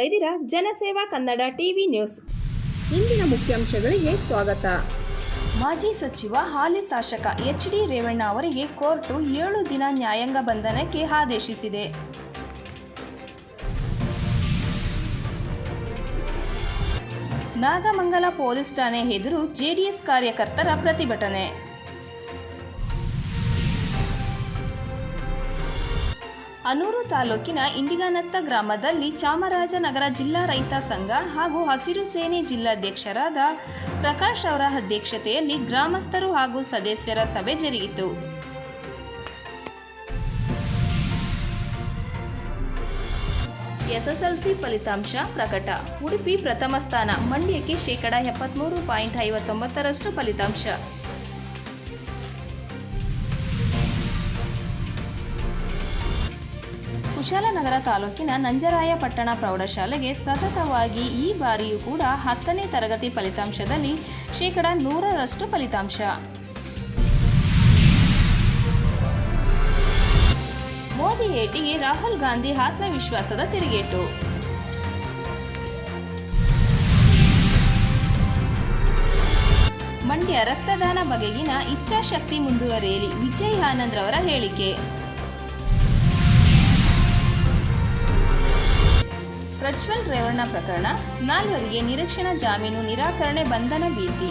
ಇದ್ದೀರಾ ಜನಸೇವಾ Kannada TV news. ಇಂದಿನ ಮುಖ್ಯಾಂಶಗಳಿಗೆ ಸ್ವಾಗತ. ಮಾಜಿ ಸಚಿವ ಹಾಲಿ ಶಾಸಕ ಎಚ್.ಡಿ. ರೇವಣ್ಣ ಅವರಿಗೆ ಕೋರ್ಟು 7 ದಿನ ನ್ಯಾಯಾಂಗ ಬಂಧನಕ್ಕೆ ಆದೇಶಿಸಿದೆ. ನಾಗಮಂಗಲ ಪೊಲೀಸ್ ಠಾಣೆ ಎದುರು ಜೆಡಿಎಸ್ ಕಾರ್ಯಕರ್ತರ ಪ್ರತಿಭಟನೆ. ಅನೂರು ತಾಲೂಕಿನ ಇಂಡಿಗಾನತ್ತ ಗ್ರಾಮದಲ್ಲಿ ಚಾಮರಾಜನಗರ ಜಿಲ್ಲಾ ರೈತ ಸಂಘ ಹಾಗೂ ಹಸಿರು ಸೇನೆ ಜಿಲ್ಲಾಧ್ಯಕ್ಷರಾದ ಪ್ರಕಾಶ್ ಅವರ ಅಧ್ಯಕ್ಷತೆಯಲ್ಲಿ ಗ್ರಾಮಸ್ಥರು ಹಾಗೂ ಸದಸ್ಯರ ಸಭೆ ಜರುಗಿತು. ಎಸ್ಎಸ್ಎಲ್ಸಿ ಫಲಿತಾಂಶ ಪ್ರಕಟ. ಉಡುಪಿ ಪ್ರಥಮ ಸ್ಥಾನ, ಮಂಡ್ಯಕ್ಕೆ 73.59% ಫಲಿತಾಂಶ. ಕುಶಾಲನಗರ ತಾಲೂಕಿನ ನಂಜರಾಯಪಟ್ಟಣ ಪ್ರೌಢಶಾಲೆಗೆ ಸತತವಾಗಿ ಈ ಬಾರಿಯೂ ಕೂಡ 10ನೇ ತರಗತಿ ಫಲಿತಾಂಶದಲ್ಲಿ 100% ಫಲಿತಾಂಶ. ಮೋದಿ ಏಟಿಗೆ ರಾಹುಲ್ ಗಾಂಧಿ ಆತ್ಮವಿಶ್ವಾಸದ ತಿರುಗೇಟು. ಮಂಡ್ಯ ರಕ್ತದಾನ ಬಗೆಗಿನ ಇಚ್ಛಾಶಕ್ತಿ ಮುಂದುವರಿಯಲಿ, ವಿಜಯ್ ಆನಂದ್ ರವರ ಹೇಳಿಕೆ. ಪ್ರಜ್ವಲ್ ರೇವಣ್ಣ ಪ್ರಕರಣ, 4 ನಿರೀಕ್ಷಣಾ ಜಾಮೀನು ನಿರಾಕರಣೆ, ಬಂಧನ ಭೀತಿ.